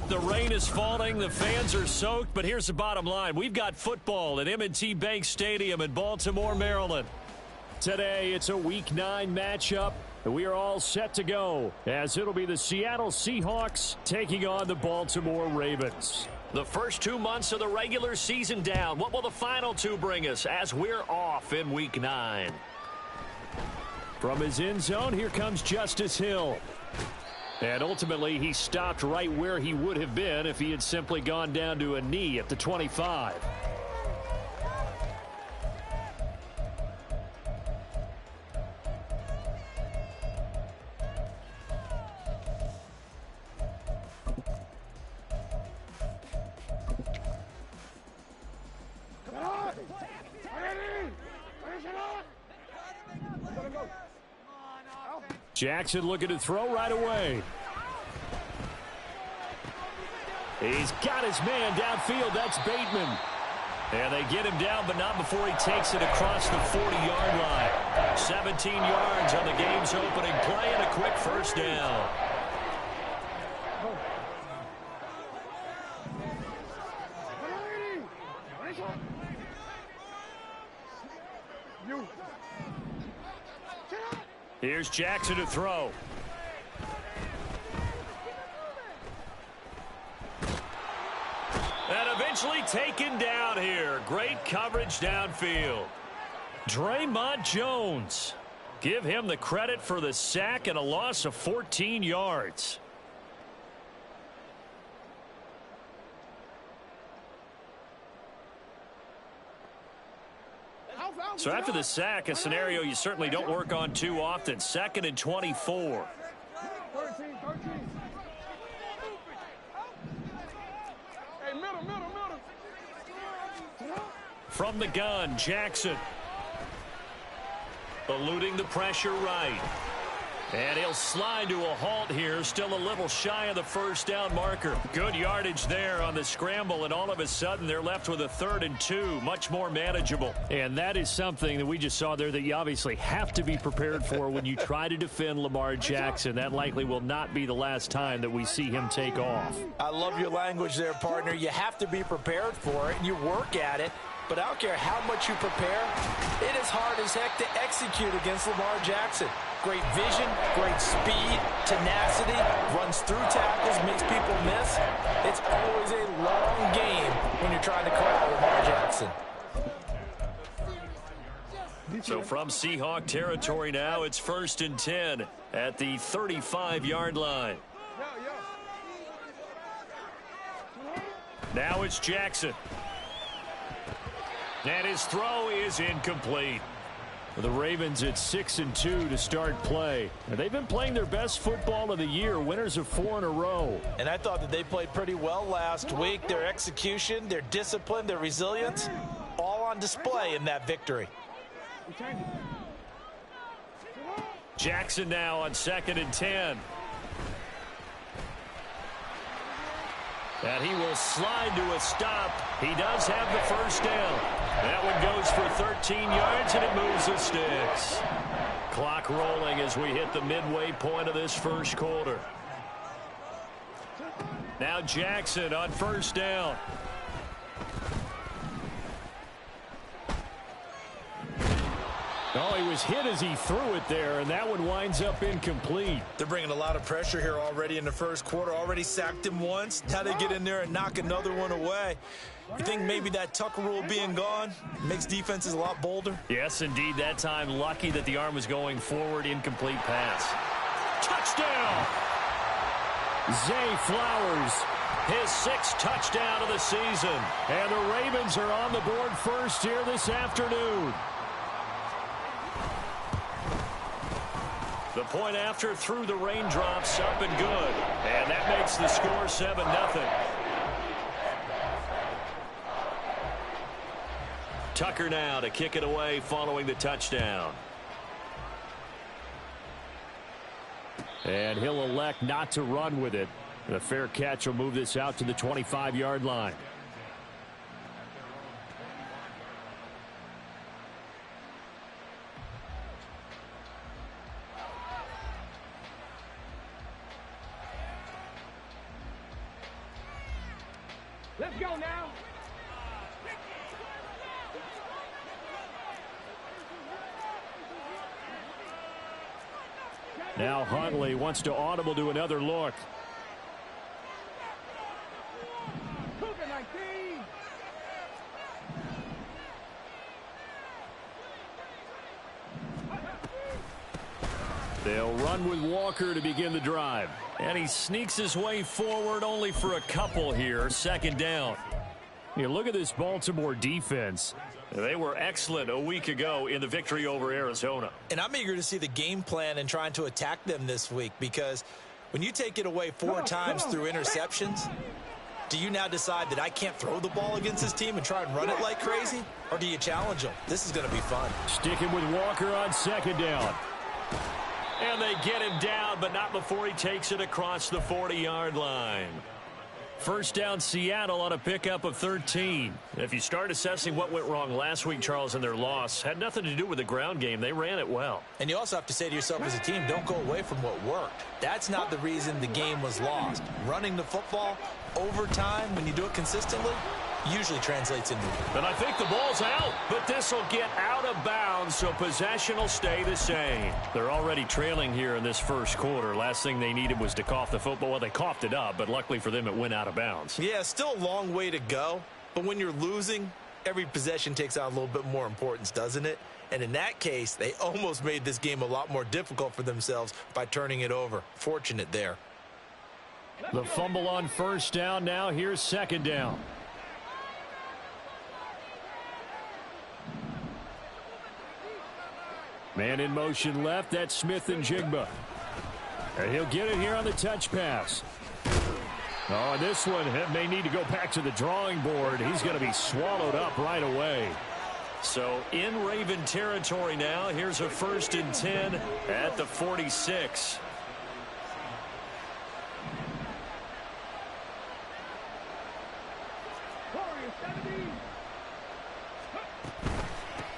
The rain is falling, the fans are soaked, but here's the bottom line. We've got football at M&T Bank Stadium in Baltimore, Maryland. Today, it's a Week 9 matchup, and we are all set to go, as it'll be the Seattle Seahawks taking on the Baltimore Ravens. The first 2 months of the regular season down. What will the final 2 bring us as we're off in Week 9? From his end zone, here comes Justice Hill. And ultimately, he stopped right where he would have been if he had simply gone down to a knee at the 25. Jackson looking to throw right away. He's got his man downfield. That's Bateman. And they get him down, but not before he takes it across the 40-yard line. 17 yards on the game's opening play and a quick first down. Here's Jackson to throw. And eventually taken down here. Great coverage downfield. Draymond Jones. Give him the credit for the sack and a loss of 14 yards. So after the sack, a scenario you certainly don't work on too often. 2nd and 24. From the gun, Jackson. Eluding the pressure right. And he'll slide to a halt here. Still a little shy of the first down marker. Good yardage there on the scramble, and all of a sudden they're left with a 3rd and 2. Much more manageable. And that is something that we just saw there that you obviously have to be prepared for when you try to defend Lamar Jackson. That likely will not be the last time that we see him take off. I love your language there, partner. You have to be prepared for it, and you work at it. But I don't care how much you prepare, it is hard as heck to execute against Lamar Jackson. Great vision, great speed, tenacity, runs through tackles, makes people miss. It's always a long game when you're trying to corral Lamar Jackson. So from Seahawk territory now, it's 1st and 10 at the 35-yard line. Now it's Jackson. And his throw is incomplete. The Ravens at 6 and 2 to start play. They've been playing their best football of the year, winners of 4 in a row. And I thought that they played pretty well last week. Their execution, their discipline, their resilience, all on display in that victory. Jackson now on 2nd and 10. And he will slide to a stop. He does have the first down. That one goes for 13 yards, and it moves the sticks. Clock rolling as we hit the midway point of this first quarter. Now Jackson on 1st down. Oh, he was hit as he threw it there, and that one winds up incomplete. They're bringing a lot of pressure here already in the first quarter. Already sacked him once. Now they get in there and knock another one away. You think maybe that Tucker rule being gone makes defenses a lot bolder? Yes, indeed. That time, lucky that the arm was going forward. Incomplete pass. Touchdown! Zay Flowers, his 6th touchdown of the season. And the Ravens are on the board first here this afternoon. The point after through the raindrops, up and good. And that makes the score 7-0. Tucker now to kick it away following the touchdown. And he'll elect not to run with it. The fair catch will move this out to the 25-yard line. Let's go now. Now Huntley wants to audible to another look. They'll run with Walker to begin the drive. And he sneaks his way forward only for a couple here. Second down. You look at this Baltimore defense. They were excellent a week ago in the victory over Arizona. And I'm eager to see the game plan and trying to attack them this week, because when you take it away 4 times through interceptions, do you now decide that I can't throw the ball against this team and try and run it like crazy? Or do you challenge them? This is going to be fun. Sticking with Walker on second down. And they get him down, but not before he takes it across the 40-yard line. First down, Seattle on a pickup of 13. If you start assessing what went wrong last week, Charles, in their loss, had nothing to do with the ground game. They ran it well. And you also have to say to yourself as a team, don't go away from what worked. That's not the reason the game was lost. Running the football over time, when you do it consistently, usually translates into it. And I think the ball's out, but this will get out of bounds, so possession will stay the same. They're already trailing here in this first quarter. Last thing they needed was to cough the football. Well, they coughed it up, but luckily for them, it went out of bounds. Yeah, still a long way to go, but when you're losing, every possession takes on a little bit more importance, doesn't it? And in that case, they almost made this game a lot more difficult for themselves by turning it over. Fortunate there. The fumble on first down. Now here's second down. Man in motion left. That's Smith and Jigba. And he'll get it here on the touch pass. Oh, and this one may need to go back to the drawing board. He's going to be swallowed up right away. So in Raven territory now. Here's a 1st and 10 at the 46.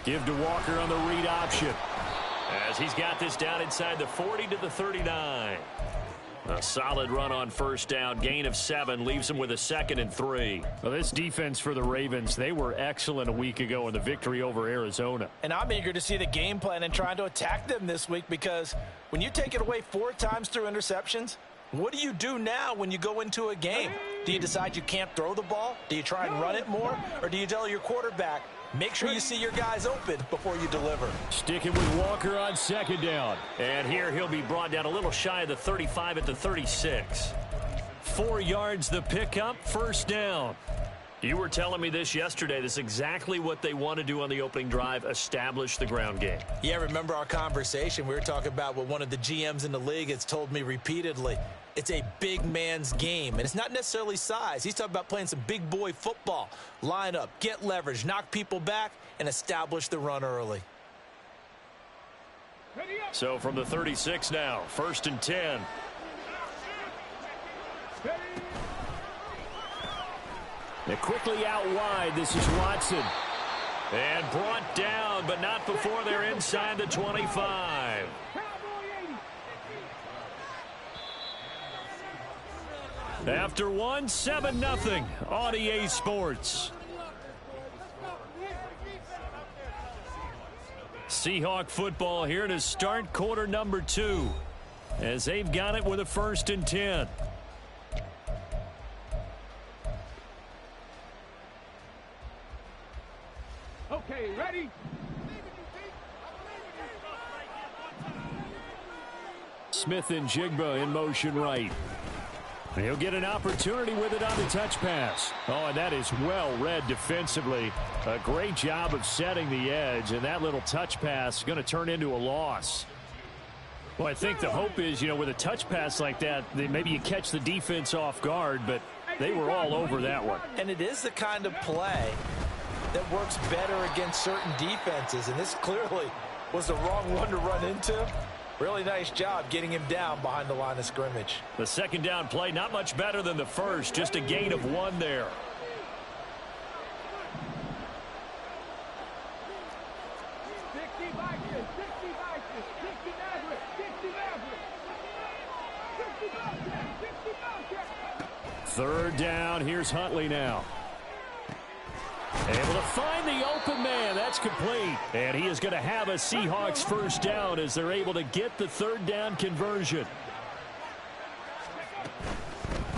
Give to Walker on the read option, as he's got this down inside the 40 to the 39. A solid run on first down. Gain of 7 leaves him with a 2nd and 3. Well, this defense for the Ravens, they were excellent a week ago in the victory over Arizona. And I'm eager to see the game plan and trying to attack them this week, because when you take it away 4 times through interceptions, what do you do now when you go into a game? Do you decide you can't throw the ball? Do you try and run it more? Or do you tell your quarterback, make sure you see your guys open before you deliver? Sticking with Walker on second down. And here he'll be brought down a little shy of the 35 at the 36. 4 yards the pickup, first down. You were telling me this yesterday. This is exactly what they want to do on the opening drive, establish the ground game. Yeah, remember our conversation? We were talking about what one of the GMs in the league has told me repeatedly. It's a big man's game, and it's not necessarily size. He's talking about playing some big boy football. Line up, get leverage, knock people back, and establish the run early. So from the 36 now, 1st and 10. They're quickly out wide. This is Watson. And brought down, but not before they're inside the 25. After one, 7-0 on EA Sports. Seahawk football here to start quarter number 2, as they've got it with a 1st and 10. Okay, ready? Smith and Jigba in motion right. He'll get an opportunity with it on the touch pass. Oh, and that is well read defensively. A great job of setting the edge, and that little touch pass is going to turn into a loss. Well, I think the hope is, with a touch pass like that, maybe you catch the defense off guard, but they were all over that one. And it is the kind of play that works better against certain defenses, and this clearly was the wrong one to run into. Really nice job getting him down behind the line of scrimmage. The second down play, not much better than the first, just a gain of 1 there. Third down. Here's Huntley now. Able to find the open man. That's complete. And he is going to have a Seahawks first down as they're able to get the third down conversion.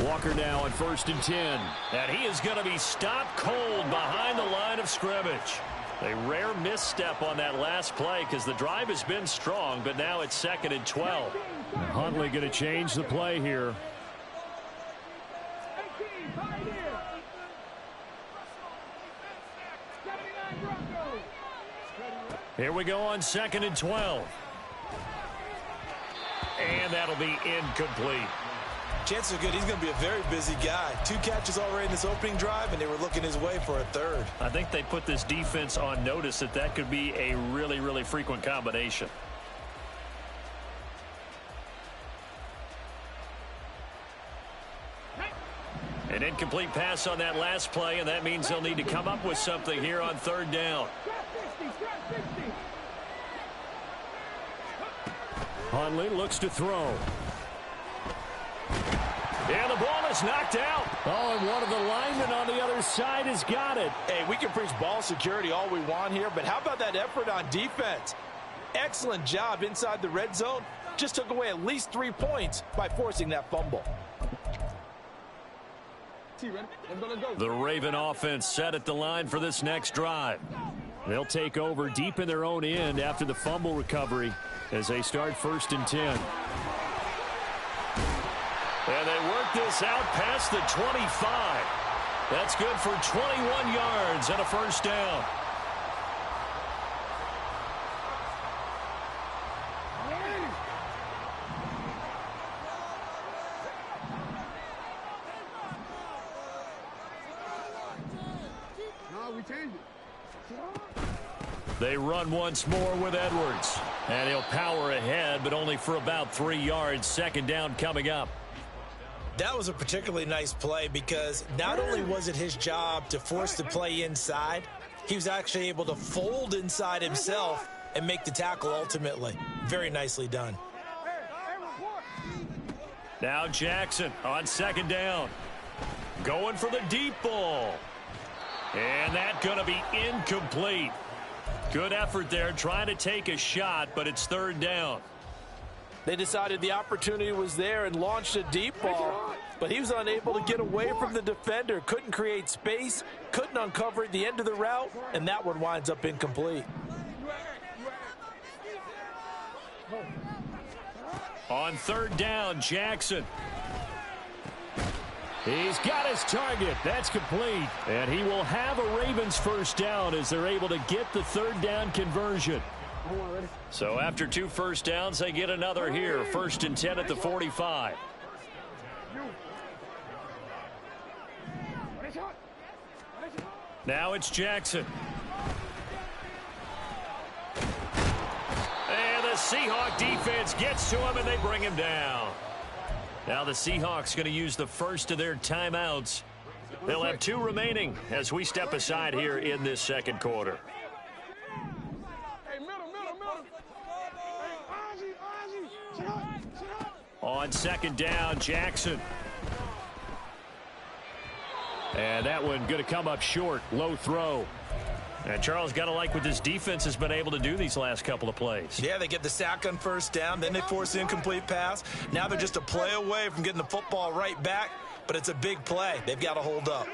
Walker now on 1st and 10. And he is going to be stopped cold behind the line of scrimmage. A rare misstep on that last play because the drive has been strong, but now it's 2nd and 12. And Huntley going to change the play here. Here we go on 2nd and 12. And that'll be incomplete. Chances are good he's going to be a very busy guy. 2 catches already in this opening drive, and they were looking his way for a third. I think they put this defense on notice that that could be a really, really frequent combination. An incomplete pass on that last play, and that means they'll need to come up with something here on 3rd down. Huntley looks to throw. And the ball is knocked out. Oh, and one of the linemen on the other side has got it. Hey, we can preach ball security all we want here, but how about that effort on defense? Excellent job inside the red zone. Just took away at least 3 points by forcing that fumble. The Raven offense set at the line for this next drive. They'll take over deep in their own end after the fumble recovery as they start 1st and 10. And they work this out past the 25. That's good for 21 yards and a first down. They run once more with Edwards. And he'll power ahead, but only for about 3 yards. 2nd down coming up. That was a particularly nice play because not only was it his job to force the play inside, he was actually able to fold inside himself and make the tackle ultimately. Very nicely done. Now Jackson on 2nd down. Going for the deep ball. And that's going to be incomplete. Good effort there trying to take a shot, but it's 3rd down. They decided the opportunity was there and launched a deep ball, but he was unable to get away from the defender, couldn't create space, couldn't uncover the end of the route, and that one winds up incomplete. On 3rd down, Jackson. He's got his target. That's complete. And he will have a Ravens first down as they're able to get the 3rd down conversion. So after 2 first downs, they get another here. 1st and 10 at the 45. Now it's Jackson. And the Seahawk defense gets to him, and they bring him down. Now the Seahawks going to use the first of their timeouts. They'll have 2 remaining as we step aside here in this 2nd quarter. On 2nd down, Jackson. And that one going to come up short. Low throw. And Charles, got to like what this defense has been able to do these last couple of plays. Yeah, they get the sack on 1st down, then they force the incomplete pass. Now they're just a play away from getting the football right back, but it's a big play. They've got to hold up.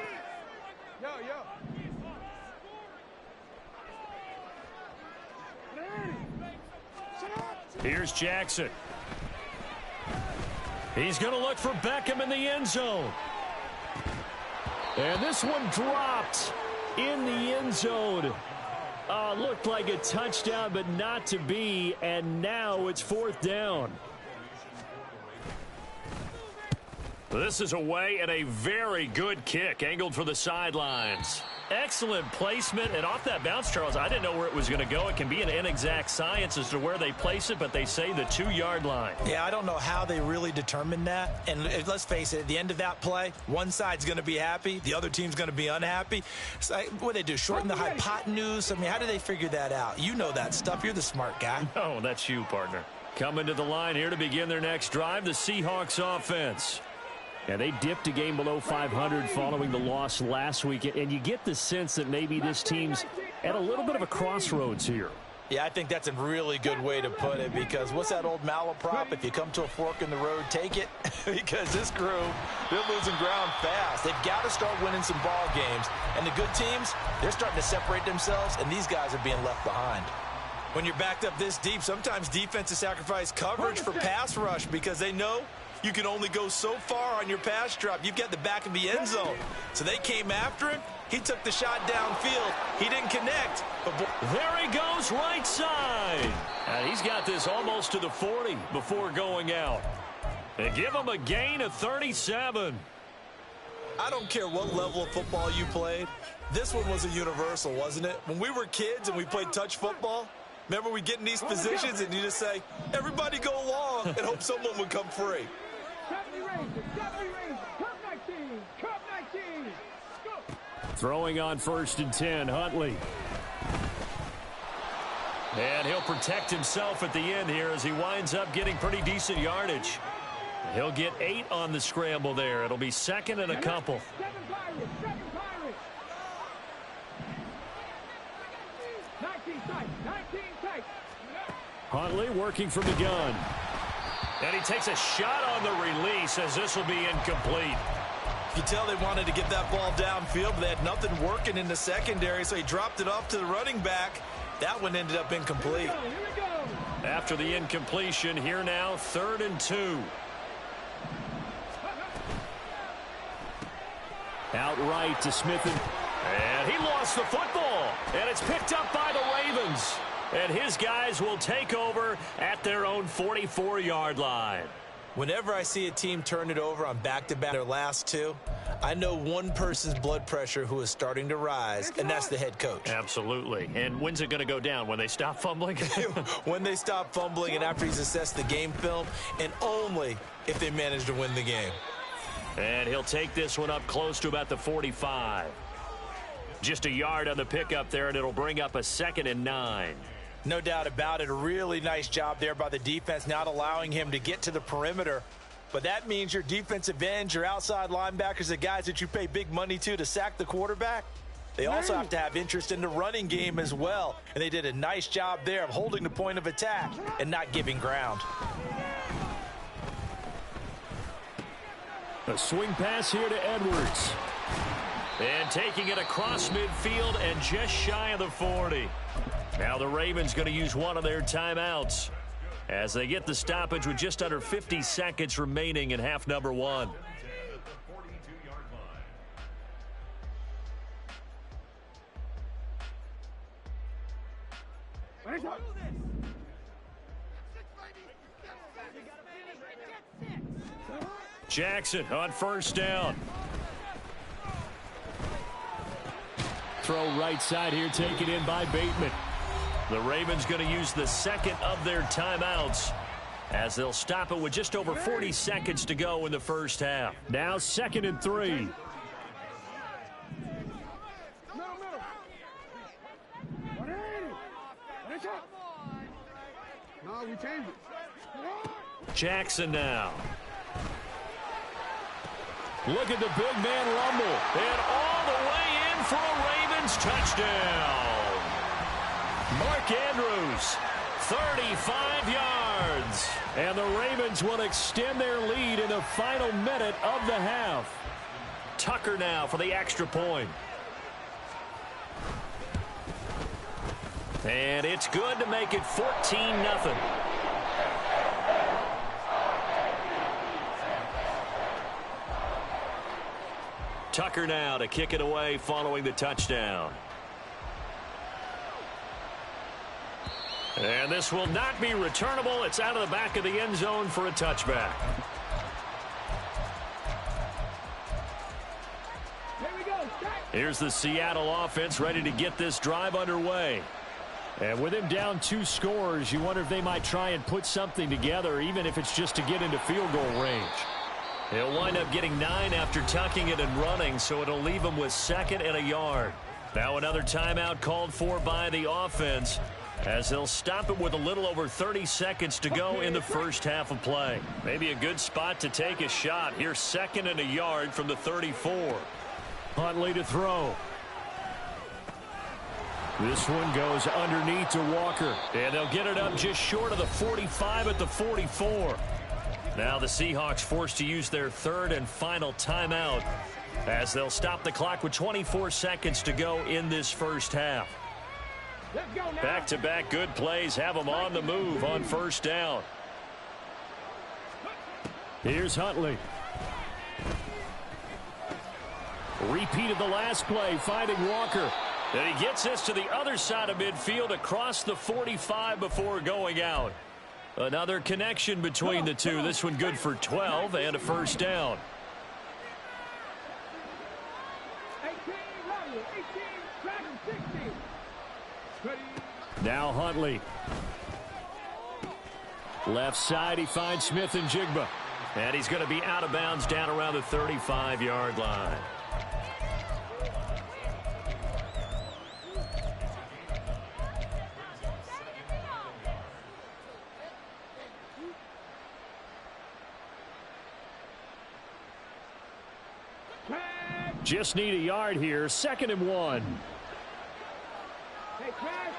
Here's Jackson. He's going to look for Beckham in the end zone. And this one dropped in the end zone. Looked like a touchdown, but not to be. And now it's 4th down. This is away and a very good kick angled for the sidelines. Excellent placement, and off that bounce, Charles, I didn't know where it was going to go. It can be an inexact science as to where they place it, but they say the 2-yard line. Yeah, I don't know how they really determined that. And let's face it, at the end of that play, one side's going to be happy, the other team's going to be unhappy. So what do they do, shorten the hypotenuse? I mean, how do they figure that out? You know that stuff. You're the smart guy. No, that's you, partner. Coming to the line here to begin their next drive, the Seahawks offense. And they dipped a game below 500 following the loss last week. And you get the sense that maybe this team's at a little bit of a crossroads here. Yeah, I think that's a really good way to put it, because what's that old malaprop? If you come to a fork in the road, take it. Because this crew, they're losing ground fast. They've got to start winning some ball games. And the good teams, they're starting to separate themselves, and these guys are being left behind. When you're backed up this deep, sometimes defenses sacrifice coverage for pass rush because they know you can only go so far on your pass drop. You've got the back of the end zone. So they came after him. He took the shot downfield. He didn't connect. But there he goes, right side. And he's got this almost to the 40 before going out. And give him a gain of 37. I don't care what level of football you played. This one was a universal, wasn't it? When we were kids and we played touch football, remember we get in these positions and you just say, everybody go along, and hope someone would come free. Throwing on 1st and 10, Huntley. And he'll protect himself at the end here as he winds up getting pretty decent yardage. He'll get 8 on the scramble there. It'll be 2nd and a couple. Huntley working from the gun. And he takes a shot on the release as this will be incomplete. You can tell they wanted to get that ball downfield, but they had nothing working in the secondary, so he dropped it off to the running back. That one ended up incomplete. After the incompletion, here now, 3rd and 2. Outright to Smith. And he lost the football. And it's picked up by the Ravens. And his guys will take over at their own 44-yard line. Whenever I see a team turn it over on back-to-back their last 2, I know one person's blood pressure who is starting to rise, and that's the head coach. Absolutely. And when's it going to go down? When they stop fumbling? When they stop fumbling and after he's assessed the game film, and only if they manage to win the game. And he'll take this one up close to about the 45. Just a yard on the pickup there, and it'll bring up a 2nd and 9. No doubt about it. A really nice job there by the defense, not allowing him to get to the perimeter. But that means your defensive ends, your outside linebackers, the guys that you pay big money to sack the quarterback, they also have to have interest in the running game as well. And they did a nice job there of holding the point of attack and not giving ground. A swing pass here to Edwards. And taking it across midfield and just shy of the 40. Now the Ravens going to use one of their timeouts as they get the stoppage with just under 50 seconds remaining in half number 1. Jackson on 1st down. Throw right side here, taken in by Bateman. The Ravens going to use the 2nd of their timeouts as they'll stop it with just over 40 seconds to go in the first half. Now 2nd and 3. Jackson now. Look at the big man rumble. And all the way in for a Ravens touchdown. Mark Andrews, 35 yards. And the Ravens will extend their lead in the final minute of the half. Tucker now for the extra point. And it's good to make it 14-0. Tucker now to kick it away following the touchdown. And this will not be returnable. It's out of the back of the end zone for a touchback. Here's the Seattle offense ready to get this drive underway. And with him down 2 scores, you wonder if they might try and put something together, even if it's just to get into field goal range. He'll wind up getting 9 after tucking it and running, so it'll leave him with 2nd and a yard. Now another timeout called for by the offense as they'll stop it with a little over 30 seconds to go in the first half of play. Maybe a good spot to take a shot. Here's 2nd and a yard from the 34. Huntley to throw. This one goes underneath to Walker. And they'll get it up just short of the 45 at the 44. Now the Seahawks forced to use their 3rd and final timeout as they'll stop the clock with 24 seconds to go in this first half. Back-to-back good plays have them on the move on first down. Here's Huntley. Repeat of the last play, finding Walker. And he gets this to the other side of midfield across the 45 before going out. Another connection between the two. This one good for 12 and a first down. 18, Now Huntley. Left side, he finds Smith and Jigba. And he's going to be out of bounds down around the 35-yard line. Just need a yard here. 2nd and 1. Hey, Crash.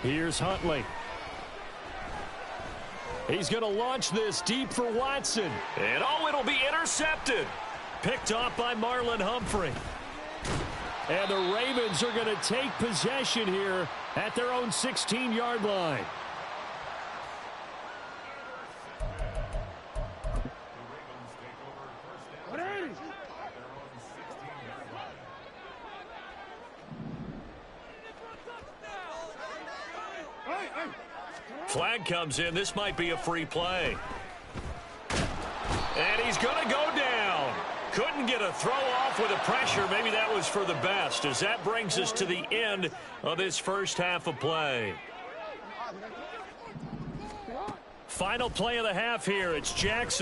Here's Huntley. He's going to launch this deep for Watson. And oh, it'll be intercepted. Picked off by Marlon Humphrey. And the Ravens are going to take possession here at their own 16-yard line. Flag comes in. This might be a free play. And he's going to go down. Couldn't get a throw off with the pressure. Maybe that was for the best, as that brings us to the end of this first half of play. Final play of the half here. It's Jackson.